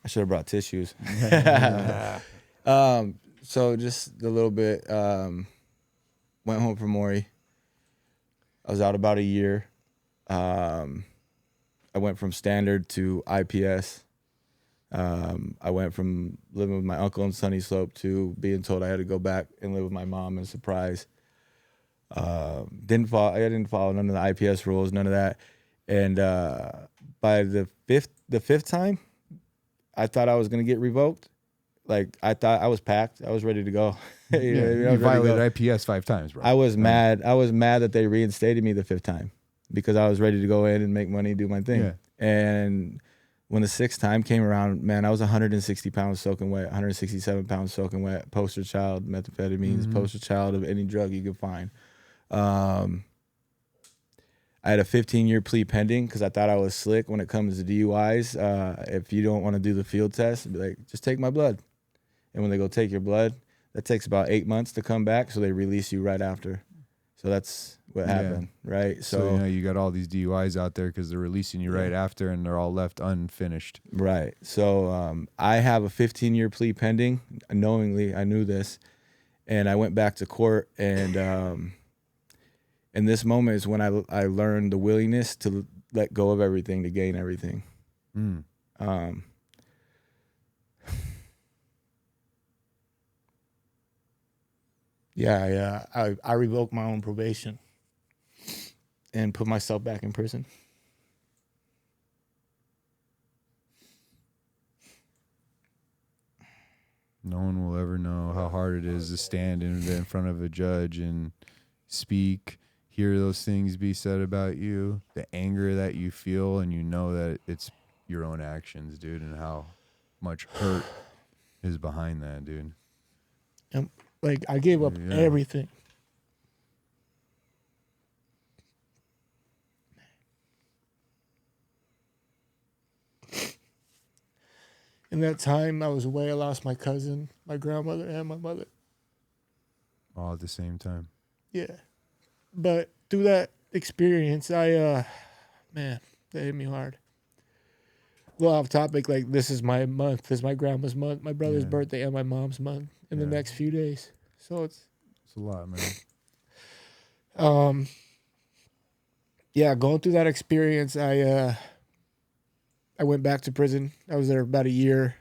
I should have brought tissues. So just a little bit, went home from Maury. I was out about a year. I went from standard to IPS. I went from living with my uncle in Sunny Slope to being told I had to go back and live with my mom in Surprise. I didn't follow none of the IPS rules, none of that. And by the fifth time, I thought I was gonna get revoked. Like, I thought I was packed. I was ready to go. You violated IPS 5 times, bro. I was mad. I was mad that they reinstated me the 5th time, because I was ready to go in and make money, do my thing. Yeah. And when the 6th time came around, man, I was 160 pounds soaking wet, 167 pounds soaking wet, poster child, methamphetamines, poster child of any drug you could find. I had a 15-year plea pending because I thought I was slick when it comes to DUIs. If you don't want to do the field test, be like, just take my blood. And when they go take your blood, that takes about 8 months to come back, so they release you right after. So that's what happened, right? So you got all these DUIs out there because they're releasing you right after, and they're all left unfinished. Right. So I have a 15-year plea pending. Knowingly, I knew this, and I went back to court. And this moment is when I learned the willingness to let go of everything to gain everything. I revoked my own probation and put myself back in prison. No one will ever know how hard it is to stand in front of a judge and speak, hear those things be said about you, the anger that you feel, and you know that it's your own actions, dude, and how much hurt is behind that, dude. Like, I gave up everything. In that time I was away, I lost my cousin, my grandmother, and my mother. All at the same time. Yeah. But through that experience, man, that hit me hard. Well, off topic, like, this is my month. This is my grandma's month, my brother's birthday, and my mom's month in the next few days. So it's a lot, man. Going through that experience, I went back to prison. I was there about a year.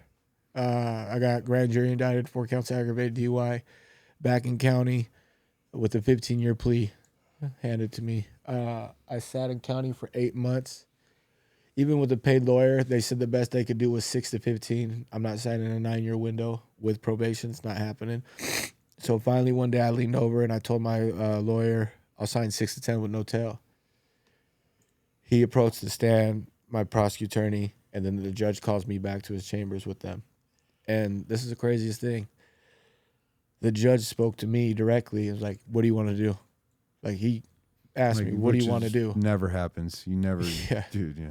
I got grand jury indicted, 4 counts of aggravated DUI, back in county with a 15-year plea handed to me. I sat in county for 8 months. Even with a paid lawyer, they said the best they could do was 6 to 15. I'm not signing a 9-year window with probation. It's not happening. So finally one day I leaned over and I told my lawyer, I'll sign 6 to 10 with no tail. He approached the stand, my prosecutor attorney, and then the judge calls me back to his chambers with them. And this is the craziest thing. The judge spoke to me directly. He was like, what do you want to do? Like, he asked me, what do you want to do? Never happens. You never, dude, yeah.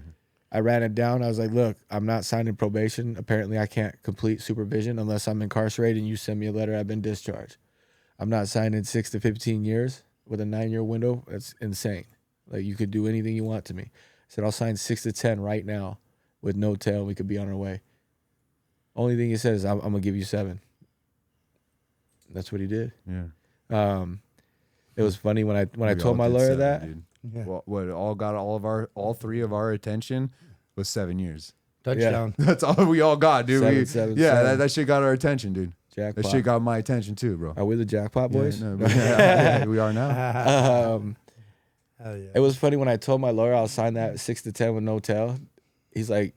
I ran it down. I was like, look, I'm not signing probation. Apparently I can't complete supervision unless I'm incarcerated and you send me a letter I've been discharged. I'm not signing 6 to 15 years with a 9-year window. That's insane. Like, you could do anything you want to me. I said, I'll sign 6 to 10 right now with no tail. We could be on our way. Only thing he said is, I'm going to give you 7. That's what he did. Yeah. It was funny when I We told all my did lawyer 7, that. dude. Yeah. What all got all 3 of our attention was 7 years. Touchdown. That's all we all got, dude. 7, We, 7, yeah, 7. that shit got our attention, dude. Jackpot. That shit got my attention too, bro. Are we the jackpot boys? Yeah, no, but yeah, we are now. Hell yeah. It was funny when I told my lawyer I'll sign that 6 to 10 with no tail. He's like,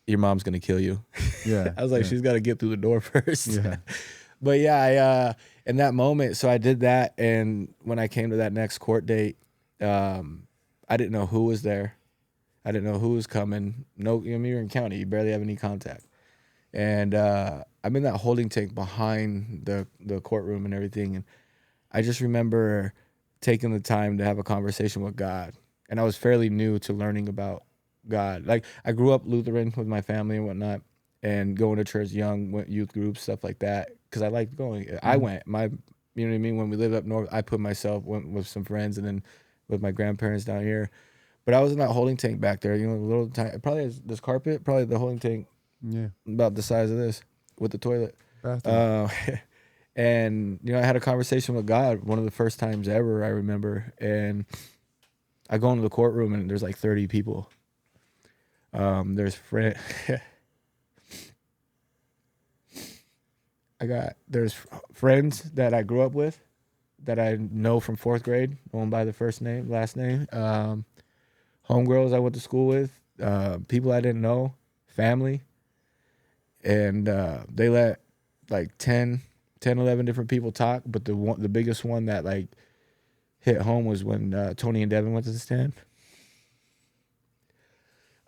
"Your mom's gonna kill you." Yeah, I was like, yeah. "She's got to get through the door first." Yeah. But yeah, in that moment, so I did that, and when I came to that next court date, I didn't know who was there. I didn't know who was coming. No, you're in county, you barely have any contact, and I'm in that holding tank behind the courtroom and everything, and I just remember taking the time to have a conversation with God, and I was fairly new to learning about God. Like, I grew up Lutheran with my family and whatnot, and going to church young, went youth groups, stuff like that, because I liked going. I went. You know what I mean? When we lived up north, I went with some friends, and then with my grandparents down here. But I was in that holding tank back there, you know, a little tiny, probably this carpet, probably the holding tank Yeah. about the size of this with the toilet. Bathroom. And, you know, I had a conversation with God, one of the first times ever, I remember. And I go into the courtroom, and there's like 30 people. There's there's friends that I grew up with that I know from 4th grade, going by the first name, last name. Homegirls I went to school with, people I didn't know, family. And they let like 10, 11 different people talk, but the biggest one that like hit home was when Tony and Devin went to the stand.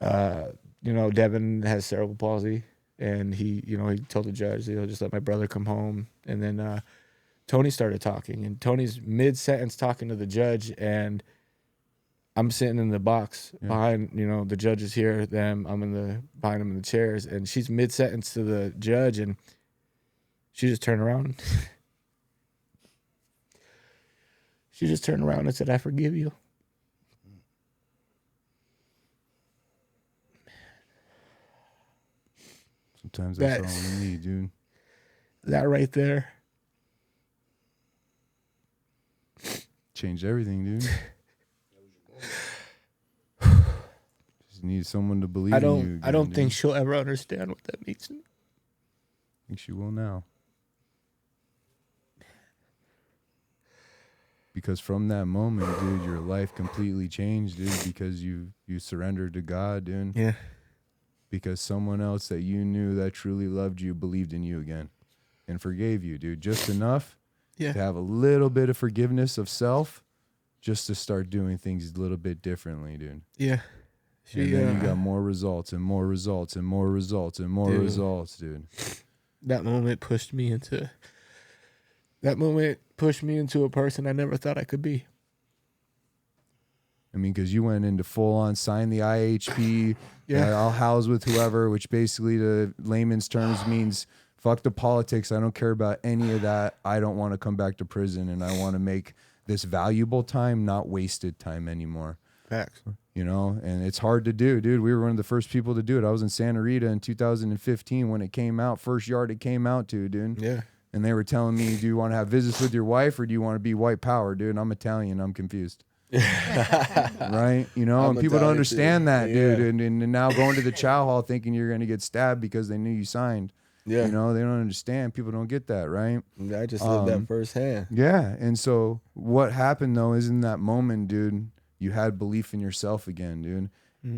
You know, Devin has cerebral palsy, and he told the judge, just let my brother come home. And then Tony started talking, and Tony's mid-sentence talking to the judge, and I'm sitting in the box behind, the judge is here, them, I'm behind him in the chairs, and she's mid-sentence to the judge, and she just turned around. She just turned around and said, "I forgive you." Sometimes that's all we need, dude. That right there Changed everything, dude. Just need someone to believe in you. Again, I don't think dude. she'll ever understand what that means. I think she will now. Because from that moment, dude, your life completely changed, dude, because you surrendered to God, dude. Yeah. Because someone else that you knew that truly loved you believed in you again and forgave you, dude. Just enough to have a little bit of forgiveness of self just to start doing things a little bit differently, dude. Yeah. And then you got more results and more results and more results and more results, dude. That moment pushed me into a person I never thought I could be. I mean, because you went into full on sign the IHP, I'll house with whoever, which basically to layman's terms means fuck the politics. I don't care about any of that. I don't want to come back to prison, and I want to make this valuable time, not wasted time anymore. Facts. And it's hard to do, dude. We were one of the first people to do it. I was in Santa Rita in 2015 when it came out, first yard it came out to, dude. Yeah. And they were telling me, do you want to have visits with your wife or do you want to be white power, dude? I'm Italian. I'm confused. Right? And people don't understand that, dude. And now going to the chow hall thinking you're going to get stabbed because they knew you signed. Yeah. They don't understand. People don't get that, right? I just lived that firsthand. Yeah. And so what happened, though, is in that moment, dude, you had belief in yourself again, dude.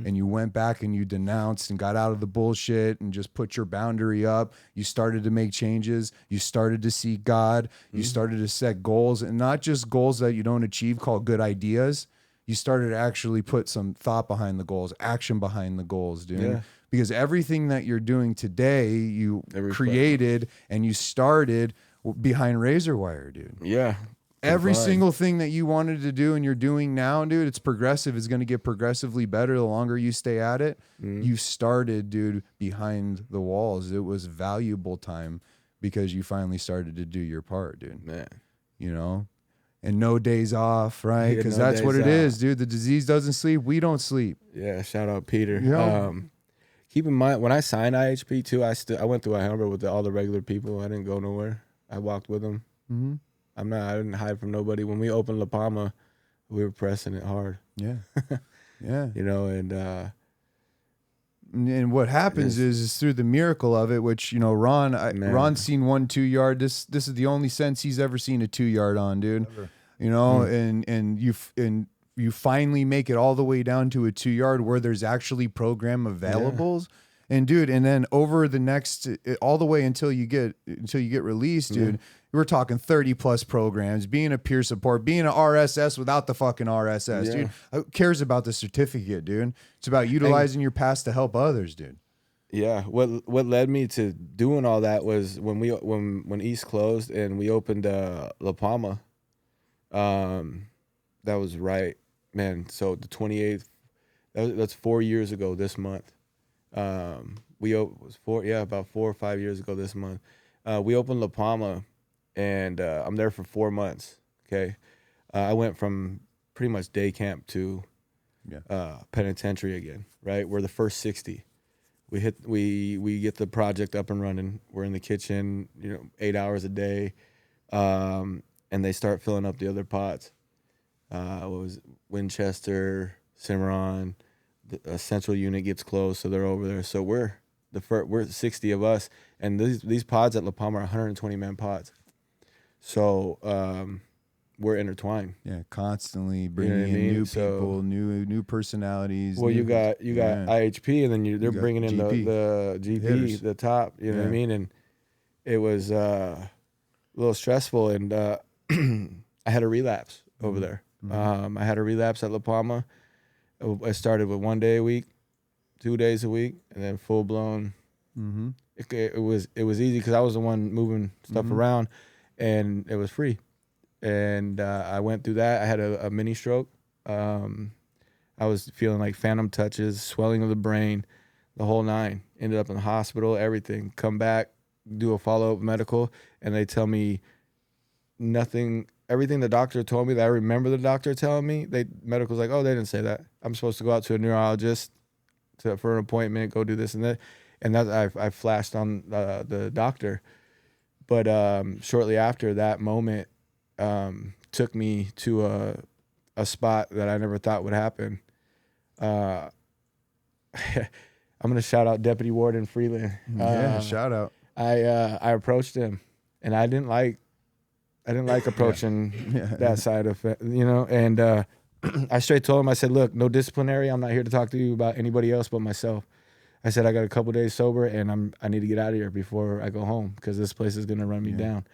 And you went back and you denounced and got out of the bullshit and just put your boundary up. You started to make changes. You started to seek God. You started to set goals, and not just goals that you don't achieve called good ideas. You started to actually put some thought behind the goals, action behind the goals, dude. Yeah. Because everything that you're doing today, you created and you started behind razor wire, dude. Yeah. Every single thing that you wanted to do and you're doing now, dude, it's progressive. It's going to get progressively better the longer you stay at it. You started, dude, behind the walls. It was valuable time because you finally started to do your part, dude. Man. And no days off, right? Because that's what it is, dude. The disease doesn't sleep. We don't sleep. Yeah. Shout out Peter. Yeah. Keep in mind, when I signed IHP too, I went through a hammer with all the regular people. I didn't go nowhere. I walked with them. Mm-hmm. I didn't hide from nobody. When we opened La Palma, we were pressing it hard. Yeah. Yeah. You know, And what happens is through the miracle of it, which, you know, Ron's seen 1 2-yard. This is the only sense he's ever seen a 2-yard on, dude. Ever. You know, and you finally make it all the way down to a 2-yard where there's actually program availables. Yeah. And dude, and then over the next all the way until you get released, dude, we're talking 30 plus programs, being a peer support, being an RSS without the fucking RSS, dude. Who cares about the certificate, dude? It's about utilizing your past to help others, dude. Yeah. What led me to doing all that was when East closed and we opened La Palma. That was right, man. So the 28th, that's 4 years ago this month. About 4 or 5 years ago this month. We opened La Palma, and I'm there for 4 months. Okay, I went from pretty much day camp to penitentiary again. Right, we're the first 60. We get the project up and running. We're in the kitchen, 8 hours a day, and they start filling up the other pots. What was it? Winchester, Cimarron. A central unit gets closed, so they're over there. So we're 60 of us, and these pods at La Palma are 120 man pods. So we're intertwined. Yeah, constantly bringing in new people, new personalities. Well, you got IHP, and then they're bringing in the GP, hitters. The top. You know what I mean? And it was a little stressful, and I had a relapse over there. I had a relapse at La Palma. I started with 1 day a week, 2 days a week, and then full blown. It was easy because I was the one moving stuff around, and it was free. And I went through that. I had a mini stroke. I was feeling like phantom touches, swelling of the brain, the whole nine. Ended up in the hospital, everything. Come back, do a follow-up medical, and they tell me nothing. Everything the doctor told me that I remember the doctor telling me, medical's like, oh, they didn't say that. I'm supposed to go out to a neurologist for an appointment, go do this and that. And that I flashed on the doctor. But shortly after that moment took me to a spot that I never thought would happen. I'm going to shout out Deputy Warden Freeland. Shout out. I approached him, and I didn't like approaching that side of it, and I straight told him, I said, look, no disciplinary. I'm not here to talk to you about anybody else but myself. I said, I got a couple days sober, and I need to get out of here before I go home because this place is going to run me down.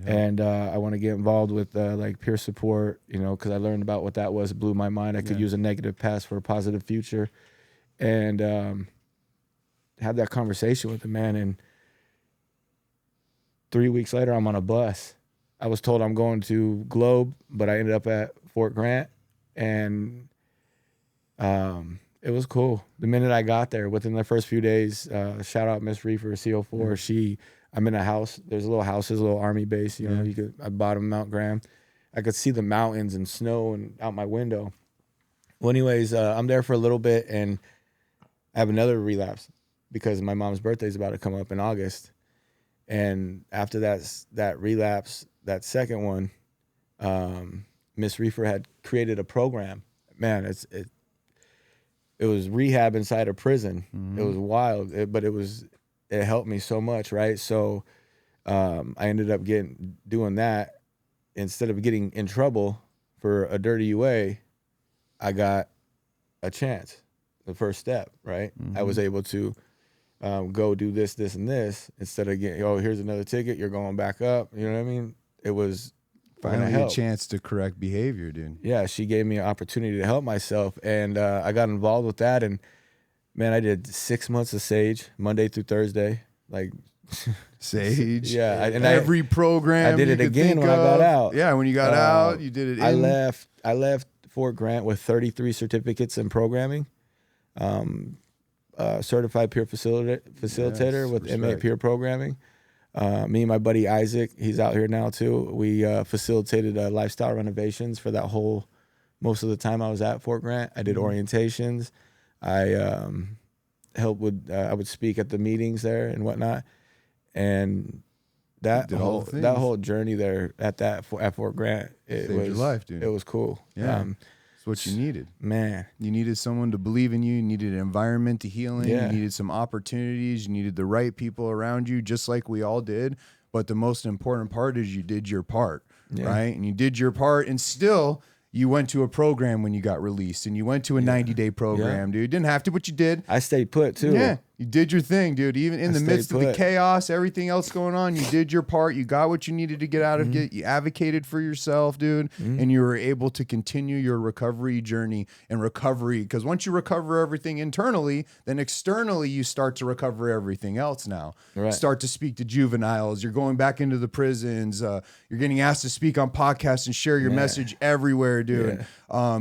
And I want to get involved with like peer support, because I learned about what that was. It blew my mind. I could use a negative past for a positive future, and had that conversation with the man. And 3 weeks later, I'm on a bus. I was told I'm going to Globe, but I ended up at Fort Grant, and it was cool. The minute I got there, within the first few days, shout out Miss Reefer, CO4. I'm in a house. There's little houses, a little army base. I bought them Mount Graham. I could see the mountains and snow and out my window. Well, anyways, I'm there for a little bit, and I have another relapse because my mom's birthday is about to come up in August. And after that relapse, that second one, Miss Reefer had created a program. Man, it was rehab inside a prison. It was wild, but it helped me so much, right? So I ended up doing that. Instead of getting in trouble for a dirty UA, I got a chance, the first step, right? I was able to go do this, and this, instead of getting, here's another ticket, you're going back up. You know what I mean? It was finally a chance to correct behavior, dude. Yeah, she gave me an opportunity to help myself, and I got involved with that. And man, I did 6 months of Sage, Monday through Thursday, like Sage. Yeah, every program. I did it again when I got out. Yeah, when you got out, you did it. I left Fort Grant with 33 certificates in programming. Certified peer facilitator with MA peer programming. Me and my buddy Isaac, he's out here now too. We facilitated lifestyle renovations for that most of the time I was at Fort Grant. I did orientations. I helped with, I would speak at the meetings there and whatnot. And that Did all whole the things. that whole journey there at Fort Grant, it Saved was your life, dude. It was cool. Yeah. It's what you needed. Man. You needed someone to believe in you. You needed an environment to heal in. Yeah. You needed some opportunities. You needed the right people around you, just like we all did. But the most important part is you did your part, right? And you did your part, and still you went to a program when you got released, and you went to a 90-day program, dude. You didn't have to, but you did. I stayed put too. Yeah, you did your thing, dude. Even in the midst of the put. chaos, everything else going on, you did your part. You got what you needed to get out of it. You advocated for yourself, dude, and you were able to continue your recovery journey and recovery. Because once you recover everything internally, then externally you start to recover everything else now. Right. Start to speak to juveniles. You're going back into the prisons. You're getting asked to speak on podcasts and share your message everywhere, dude.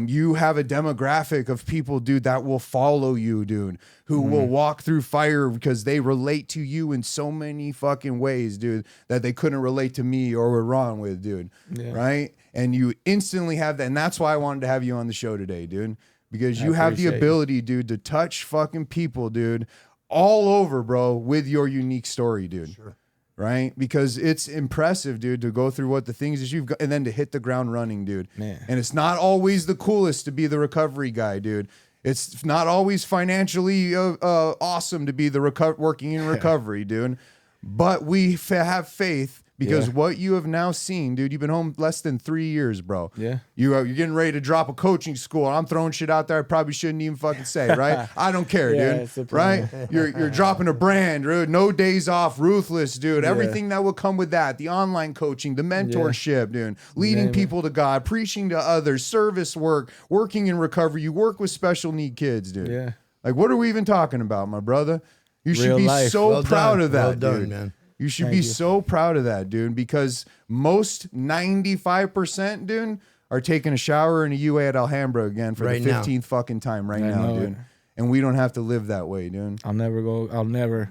You have a demographic of people, dude, that will follow you, dude, who will walk through fire because they relate to you in so many fucking ways, dude, that they couldn't relate to me or were wrong with, dude. Right? And you instantly have that. And that's why I wanted to have you on the show today, dude, because you have the ability, dude, to touch fucking people, dude, all over, bro, with your unique story, dude. Sure. Right? Because it's impressive, dude, to go through what the things that you've got and then to hit the ground running, dude. Man. And it's not always the coolest to be the recovery guy, dude. It's not always financially awesome to be the working in recovery, dude. But we have faith because what you have now seen, dude, you've been home less than 3 years, bro. Yeah. You're getting ready to drop a coaching school. I'm throwing shit out there I probably shouldn't even fucking say, right? I don't care, dude. Right? You're dropping a brand, dude. No Days Off, Ruthless, dude. Everything that will come with that. The online coaching, the mentorship, dude. Leading people to God, preaching to others, service work, working in recovery. You work with special need kids, dude. Yeah. Like, what are we even talking about, my brother? You should Real be life. so proud of that, Well done, dude. man. You should be so proud of that, dude, because most 95%, dude, are taking a shower in a UA at Alhambra again for Right the now. 15th fucking time right now, know dude. it. And we don't have to live that way, dude. I'll never.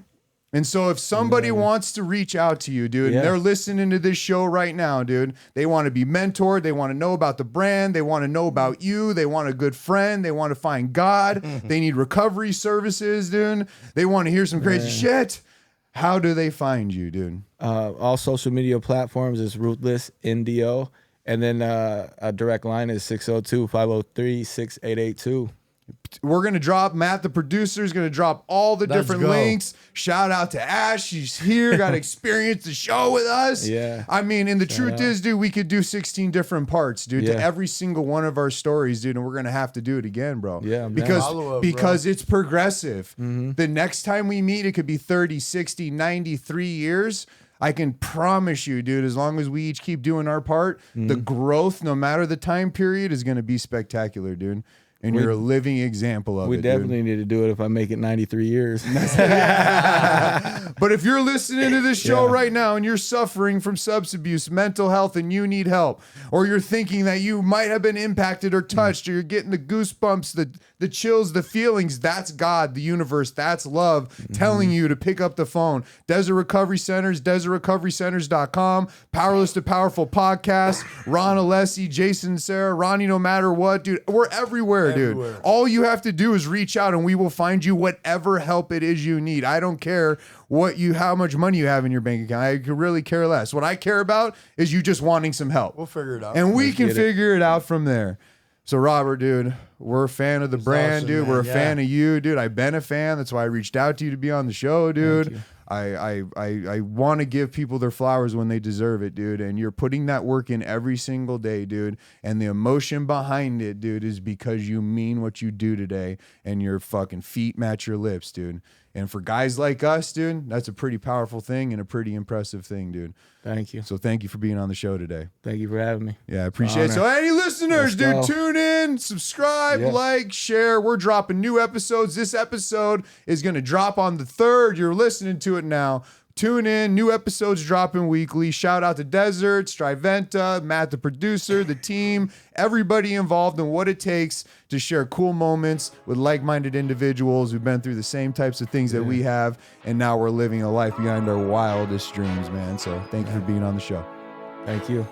And so if somebody wants to reach out to you, dude, and they're listening to this show right now, dude, they want to be mentored. They want to know about the brand. They want to know about you. They want a good friend. They want to find God. They need recovery services, dude. They want to hear some crazy shit. How do they find you, dude? All social media platforms is Ruthless NDO. And then a direct line is 602-503-6882. We're going to drop, Matt, the producer, is going to drop all the Let's different go. links. Shout out to Ash. She's here, got to experience the show with us. Yeah. I mean, and the truth is, dude, we could do 16 different parts, dude, to every single one of our stories, dude, and we're going to have to do it again, bro. Yeah, man. Because it's progressive. The next time we meet, it could be 30, 60, 93 years. I can promise you, dude, as long as we each keep doing our part, the growth, no matter the time period, is going to be spectacular, dude. And you're a living example of it. We dude. definitely need to do it if I make it 93 years. But if you're listening to this show right now and you're suffering from substance abuse, mental health, and you need help, or you're thinking that you might have been impacted or touched, or you're getting the goosebumps, the chills, the feelings, that's God, the universe, that's love telling you to pick up the phone. Desert Recovery Centers, desertrecoverycenters.com, Powerless to Powerful Podcast, Ron Alessi, Jason, Sarah, Ronnie, no matter what, dude, we're everywhere, dude. All you have to do is reach out and we will find you whatever help it is you need. I don't care how much money you have in your bank account. I could really care less. What I care about is you just wanting some help. We'll figure it out. And we can figure it out from there. So Robert, dude, we're a fan of the brand, awesome, dude. man. We're a fan of you, dude. I've been a fan. That's why I reached out to you to be on the show, dude. I want to give people their flowers when they deserve it, dude. And you're putting that work in every single day, dude. And the emotion behind it, dude, is because you mean what you do today and your fucking feet match your lips, dude. And for guys like us, dude, that's a pretty powerful thing and a pretty impressive thing, dude. Thank you. So thank you for being on the show today. Thank you for having me. Yeah, I appreciate it. So any listeners, Let's dude, go. tune in, subscribe, like, share. We're dropping new episodes. This episode is going to drop on the 3rd. You're listening to it now. Tune in. New episodes dropping weekly. Shout out to Desert, Striventa, Matt, the producer, the team, everybody involved in what it takes to share cool moments with like-minded individuals who've been through the same types of things that we have. And now we're living a life behind our wildest dreams, man. So thank you for being on the show. Thank you.